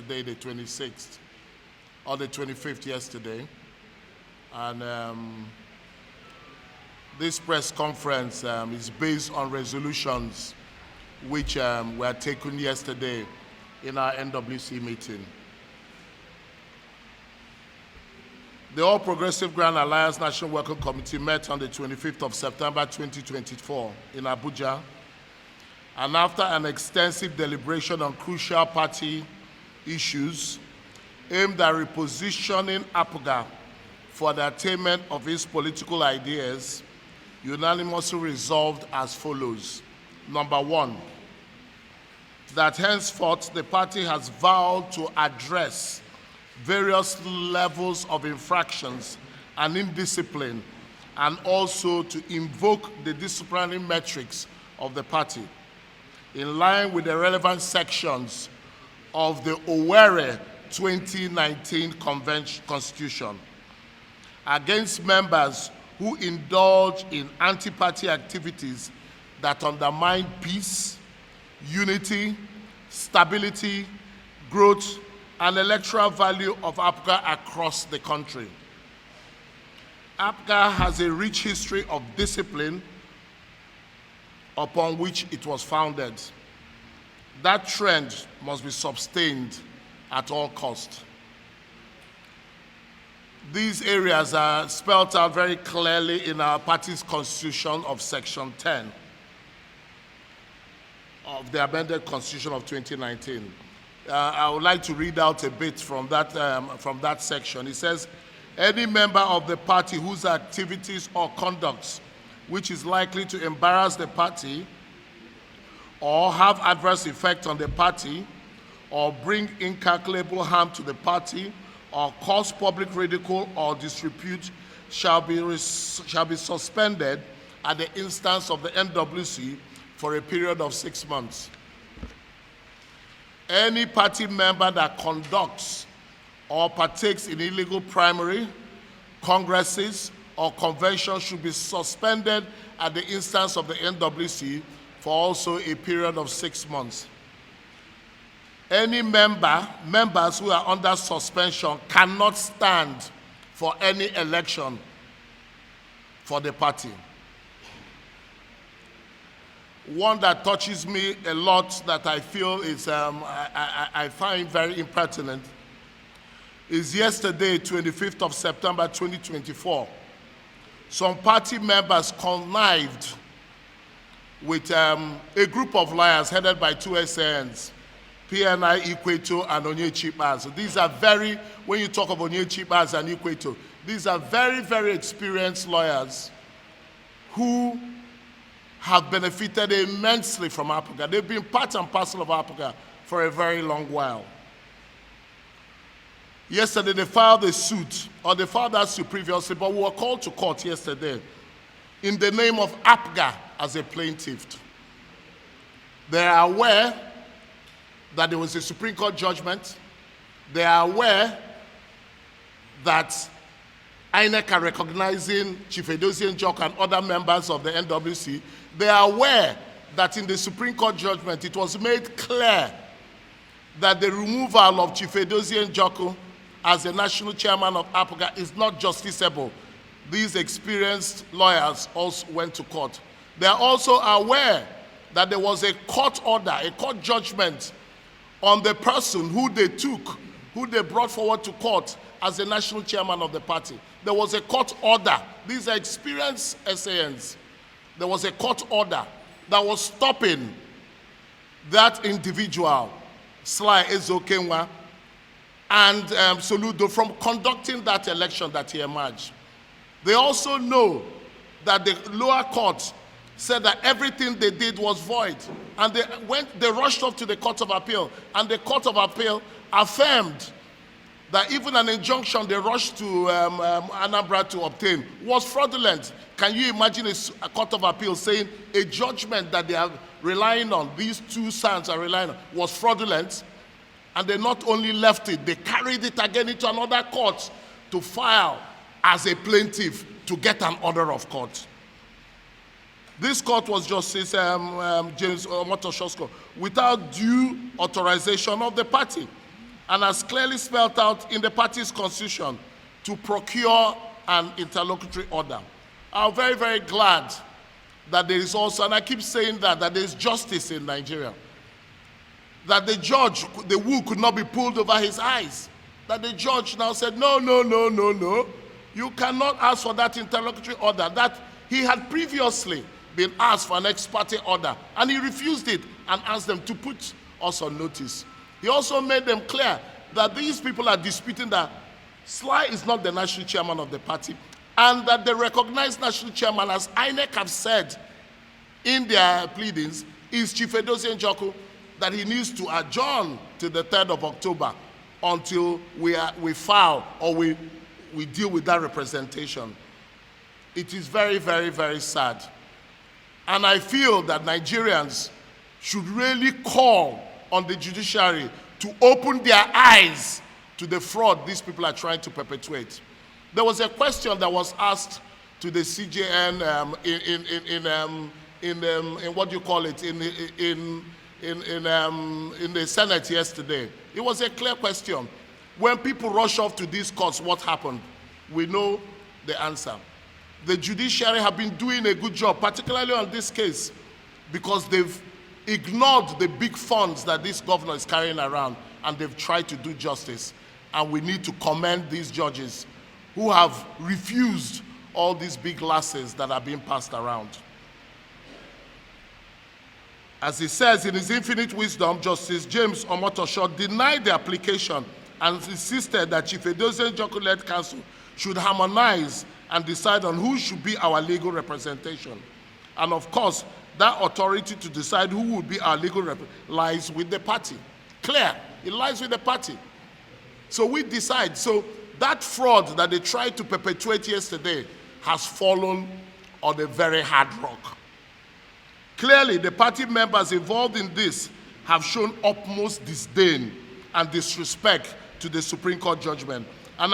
yesterday, the 26th, or the 25th yesterday. And this press conference is based on resolutions which were taken yesterday in our NWC meeting. The All Progressive Grand Alliance National Working Committee met on the 25th of September 2024 in Abuja, and after an extensive deliberation on crucial party issues aimed at repositioning APGA for the attainment of its political ideas, unanimously resolved as follows. Number one, that henceforth the party has vowed to address various levels of infractions and indiscipline, and also to invoke the disciplinary metrics of the party in line with the relevant sections of the Owerri 2019 Constitution against members who indulge in anti-party activities that undermine peace, unity, stability, growth, and electoral value of APGA across the country. APGA has a rich history of discipline upon which it was founded. That trend must be sustained at all costs. These areas are spelled out very clearly in our party's constitution of Section 10 of the amended Constitution of 2019. I would like to read out a bit from that section. It says, any member of the party whose activities or conducts which is likely to embarrass the party or have adverse effect on the party or bring incalculable harm to the party or cause public ridicule or disrepute shall be suspended at the instance of the NWC for a period of 6 months. Any party member that conducts or partakes in illegal primary, congresses, or conventions should be suspended at the instance of the NWC for also a period of 6 months. Any members who are under suspension cannot stand for any election for the party. One that touches me a lot that I feel is, I find very impertinent is yesterday, 25th of September 2024. Some party members connived with a group of lawyers headed by two SANs, PNI Ikweto and Onyechi Ikpeazu. These are very, when you talk of Onyechi Ikpeazu and Ikweto, these are very, very experienced lawyers who have benefited immensely from APGA. They've been part and parcel of APGA for a very long while. Yesterday they filed a suit, or they filed that suit previously, but we were called to court yesterday in the name of APGA as a plaintiff. They are aware that there was a Supreme Court judgment. They are aware that INEC are recognizing Chief Edozie Njoku and other members of the NWC. They are aware that in the Supreme Court judgment, it was made clear that the removal of Chief Edozie Njoku as the national chairman of APGA is not justiciable. These experienced lawyers also went to court. They are also aware that there was a court order, a court judgment on the person who they brought forward to court as the national chairman of the party. There was a court order. These are experienced SANs. There was a court order that was stopping that individual, Sly Ezokenwa, and Soludo from conducting that election that he emerged. They also know that the lower court said that everything they did was void, and they rushed off to the Court of Appeal, and the Court of Appeal affirmed that even an injunction they rushed to Anambra to obtain was fraudulent. Can you imagine a Court of Appeal saying a judgment that they are relying on, these two sons are relying on, was fraudulent? And they not only left it, they carried it again into another court to file as a plaintiff to get an order of court. This court was Justice James Omotoshiosko without due authorization of the party. and as clearly spelled out in the party's constitution, to procure an interlocutory order. I'm very, very glad that there is also, and I keep saying that there is justice in Nigeria. That the judge, the wool could not be pulled over his eyes. That the judge now said, no, no, no, no, no. You cannot ask for that interlocutory order. That he had previously been asked for an ex parte order, and he refused it and asked them to put us on notice. He also made them clear that these people are disputing that Sly is not the national chairman of the party, and that the recognized national chairman, as INEC have said in their pleadings, is Chief Edozie Njoku, that he needs to adjourn to the 3rd of October until we file or we deal with that representation. It is very, very, very sad. And I feel that Nigerians should really call on the judiciary to open their eyes to the fraud these people are trying to perpetuate. There was a question that was asked to the CJN in what do you call it, in the Senate yesterday. It was a clear question. When people rush off to these courts, what happened? We know the answer. The judiciary have been doing a good job, particularly on this case, because they've ignored the big funds that this governor is carrying around, and they've tried to do justice. And we need to commend these judges who have refused all these big lasses that are being passed around. As he says in his infinite wisdom, Justice James Omotosho denied the application and insisted that Chief Edozie Njoku-led council should harmonize and decide on who should be our legal representation. And of course, that authority to decide who would be our legal rep lies with the party. Clear, it lies with the party. So we decide. So that fraud that they tried to perpetuate yesterday has fallen on a very hard rock. Clearly, the party members involved in this have shown utmost disdain and disrespect to the Supreme Court judgment, and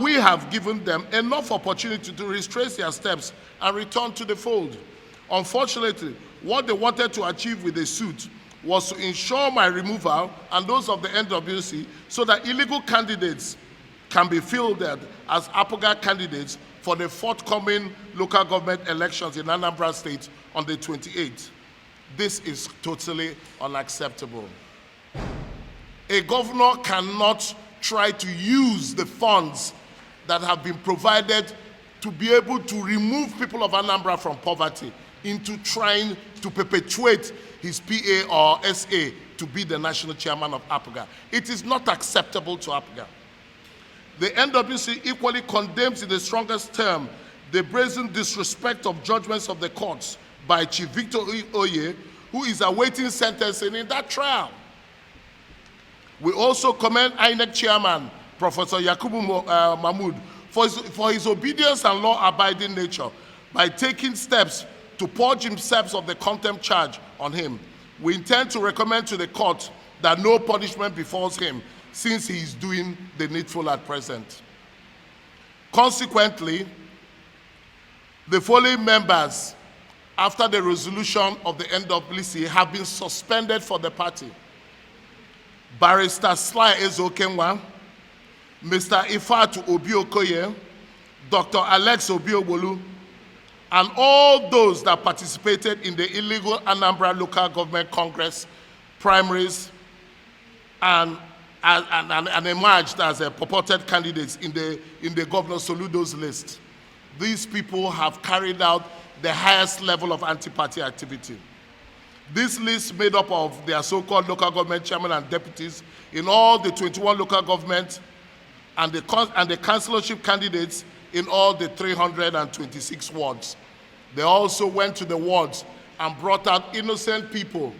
we have given them enough opportunity to retrace their steps and return to the fold. Unfortunately, what they wanted to achieve with the suit was to ensure my removal and those of the NWC so that illegal candidates can be fielded as APGA candidates for the forthcoming local government elections in Anambra State on the 28th. This is totally unacceptable. A governor cannot try to use the funds that have been provided to be able to remove people of Anambra from poverty into trying to perpetuate his PA or SA to be the national chairman of APGA. It is not acceptable to APGA. The NWC equally condemns in the strongest term the brazen disrespect of judgments of the courts by Chief Victor Oye, who is awaiting sentencing in that trial. We also commend INEC Chairman, Professor Yakubu Mahmood, for his obedience and law-abiding nature by taking steps to purge himself of the contempt charge on him. We intend to recommend to the court that no punishment befalls him, since he is doing the needful at present. Consequently, the following members, after the resolution of the NWC, have been suspended for the party: Barrister Sly Ezokenwa, Mr. Ifatu Obiokoye, Dr. Alex Obiobolu, and all those that participated in the illegal Anambra Local Government Congress primaries and emerged as purported candidates in the Governor Soludo's list. These people have carried out the highest level of anti-party activity. This list made up of their so-called local government chairmen and deputies in all the 21 local governments and the councillorship candidates in all the 326 wards. They also went to the wards and brought out innocent people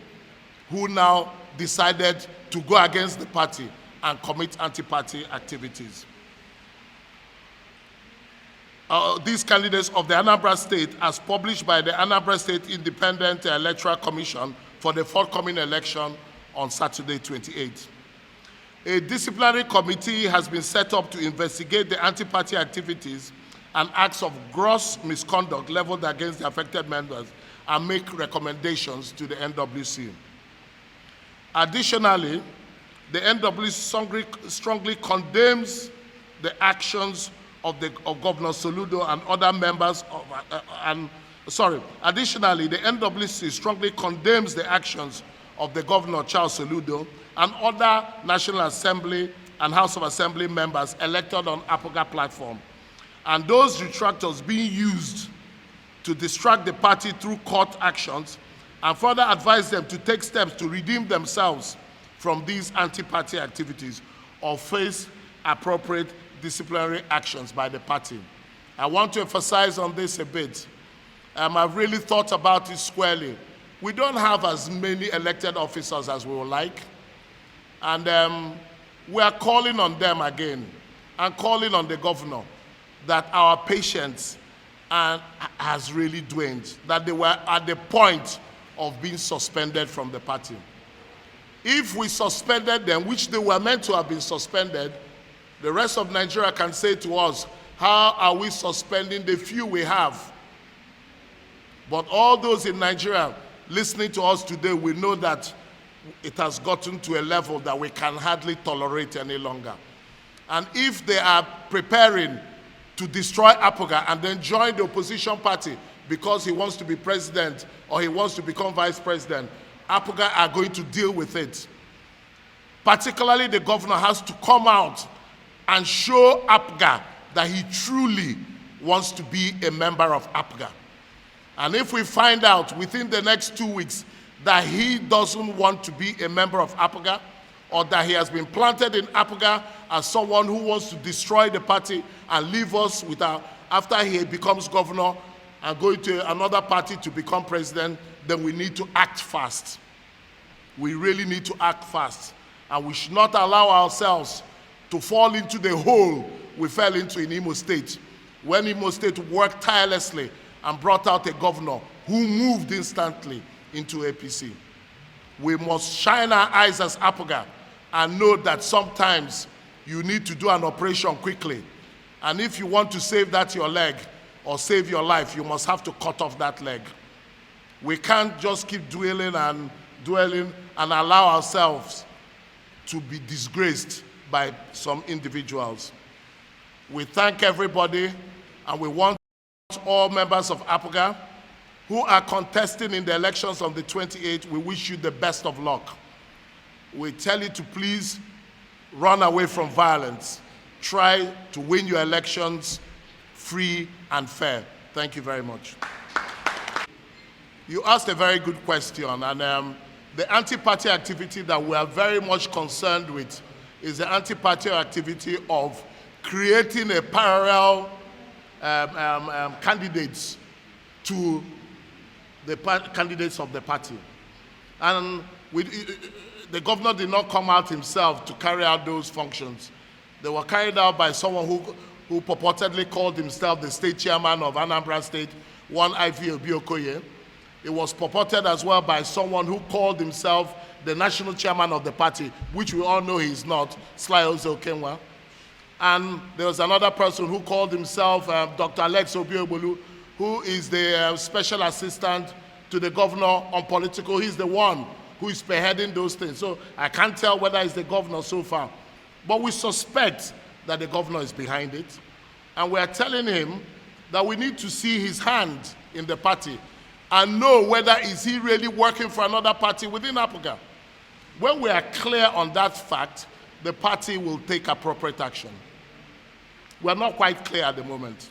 who now decided to go against the party and commit anti-party activities. These candidates of the Anambra State, as published by the Anambra State Independent Electoral Commission for the forthcoming election on Saturday 28th. A disciplinary committee has been set up to investigate the anti-party activities and acts of gross misconduct leveled against the affected members and make recommendations to the NWC. Additionally, the NWC strongly condemns the actions of Governor Soludo and other members of, additionally, the NWC strongly condemns the actions of the Governor Charles Soludo and other National Assembly and House of Assembly members elected on APGA platform, and those detractors being used to distract the party through court actions, and further advise them to take steps to redeem themselves from these anti-party activities or face appropriate disciplinary actions by the party. I want to emphasize on this a bit. I've really thought about it squarely. We don't have as many elected officers as we would like, and we are calling on them again and calling on the governor that our patience has really waned, that they were at the point of being suspended from the party. If we suspended them, which they were meant to have been suspended, the rest of Nigeria can say to us, how are we suspending the few we have? But all those in Nigeria listening to us today will know that it has gotten to a level that we can hardly tolerate any longer. And if they are preparing to destroy APGA and then join the opposition party because he wants to be president or he wants to become vice president, APGA are going to deal with it. Particularly, the governor has to come out and show APGA that he truly wants to be a member of APGA. And if we find out within the next 2 weeks that he doesn't want to be a member of APGA, or that he has been planted in APGA as someone who wants to destroy the party and leave us after he becomes governor and going to another party to become president, then we need to act fast. We really need to act fast. And we should not allow ourselves to fall into the hole we fell into in Imo State, when Imo State worked tirelessly and brought out a governor who moved instantly into APC. We must shine our eyes as APGA and know that sometimes you need to do an operation quickly. And if you want to save that your leg or save your life, you must have to cut off that leg. We can't just keep dwelling and allow ourselves to be disgraced by some individuals. We thank everybody, and we want all members of APGA who are contesting in the elections on the 28th, we wish you the best of luck. We tell you to please run away from violence. Try to win your elections free and fair. Thank you very much. You asked a very good question, and the anti-party activity that we are very much concerned with is the anti-party activity of creating a parallel candidates to the candidates of the party. And the governor did not come out himself to carry out those functions. They were carried out by someone who purportedly called himself the state chairman of Anambra State, one IPOB Okoye. It was purported as well by someone who called himself the national chairman of the party, which we all know he is not, Sly Ozo-Kenwa. And there was another person who called himself Dr. Alex Obiobolu, who is the special assistant to the governor on political. He's the one who is spearheading those things. So I can't tell whether it's the governor so far. But we suspect that the governor is behind it. And we are telling him that we need to see his hand in the party and know whether is he really working for another party within APGA. When we are clear on that fact, the party will take appropriate action. We are not quite clear at the moment.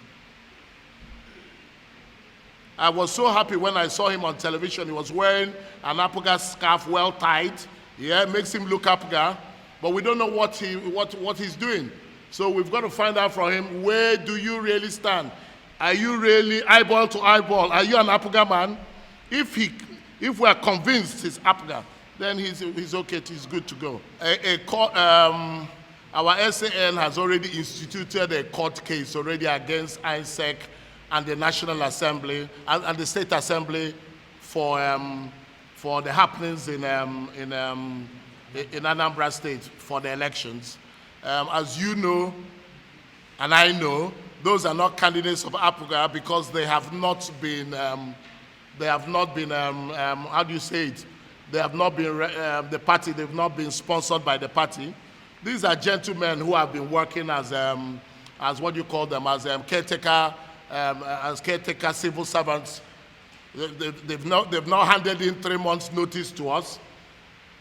I was so happy when I saw him on television. He was wearing an APGA scarf, well tied. Yeah, makes him look APGA, but we don't know what he's doing. So we've got to find out from him, where do you really stand? Are you really eyeball to eyeball? Are you an APGA man? If we are convinced he's APGA, then he's okay, he's good to go. Our SAN has already instituted a court case already against ISEC and the National Assembly and the State Assembly for the happenings in Anambra State for the elections. As you know, and I know, those are not candidates of APGA because they have not been, how do you say it? They have not been, the party, they've not been sponsored by the party. These are gentlemen who have been working as what you call them, as caretaker civil servants. They've not handed in 3 months' notice to us.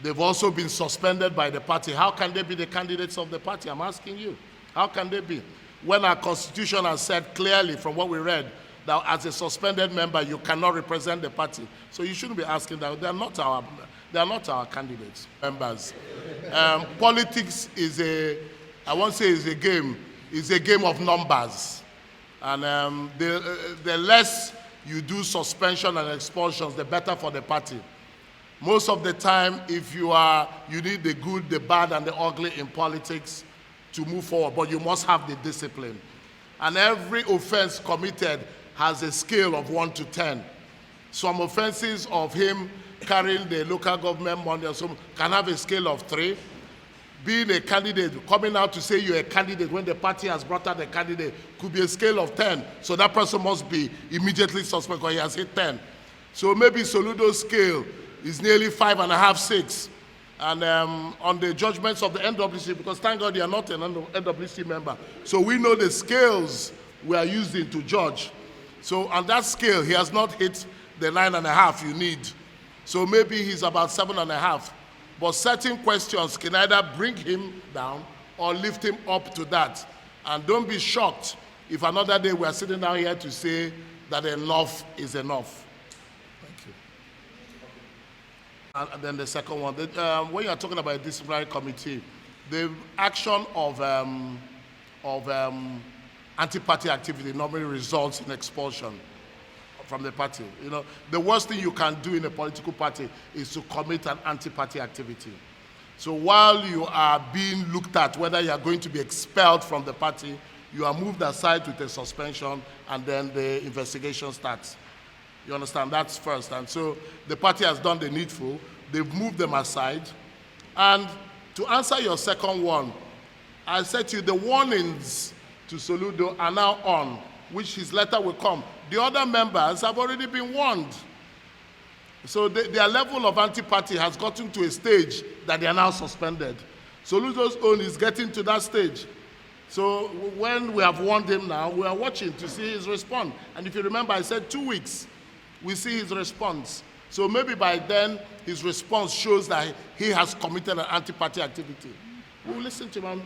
They've also been suspended by the party. How can they be the candidates of the party? I'm asking you. How can they be? When our constitution has said clearly from what we read that as a suspended member, you cannot represent the party. So you shouldn't be asking that. They are not our candidates, members. Politics is I won't say it's a game of numbers. And the less you do suspension and expulsions, the better for the party. Most of the time, if you need the good, the bad, and the ugly in politics to move forward, but you must have the discipline. And every offense committed has a scale of 1 to 10. Some offenses of him carrying the local government money or something can have a scale of 3. Being a candidate, coming out to say you're a candidate when the party has brought out a candidate could be a scale of 10. So that person must be immediately suspect because he has hit 10. So maybe Soludo's scale is nearly 5.5, 6. And on the judgments of the NWC, because thank God you are not an NWC member, so we know the scales we are using to judge. So on that scale, he has not hit the 9.5 you need. So maybe he's about 7.5. But certain questions can either bring him down or lift him up to that. And don't be shocked if another day we are sitting down here to say that enough is enough. Thank you. And then the second one, when you are talking about a disciplinary committee, the action of anti-party activity normally results in expulsion from the party. You know, the worst thing you can do in a political party is to commit an anti-party activity. So while you are being looked at whether you are going to be expelled from the party, you are moved aside with a suspension, and then the investigation starts. You understand? That's first. And so the party has done the needful. They've moved them aside. And to answer your second one, I said to you, the warnings to Soludo are now on, which his letter will come. The other members have already been warned. So their level of anti-party has gotten to a stage that they are now suspended. Soludo's own is getting to that stage. So when we have warned him now, we are watching to see his response. And if you remember, I said 2 weeks, we see his response. So maybe by then, his response shows that he has committed an anti-party activity. We will listen to him.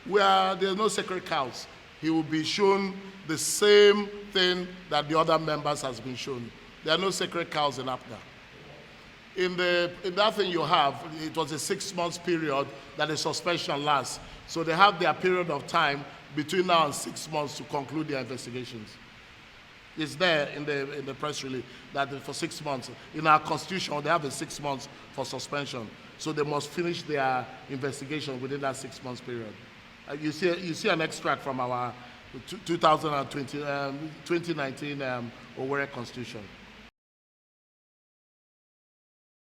There's no sacred cows. He will be shown the same thing that the other members has been shown. There are no sacred cows in APGA. In that thing you have, it was a 6 months period that the suspension lasts. So they have their period of time between now and 6 months to conclude their investigations. It's there in the press release that for 6 months. In our constitution, they have a 6 months for suspension. So they must finish their investigation within that 6 months period. You see an extract from our 2019 Owerri Constitution.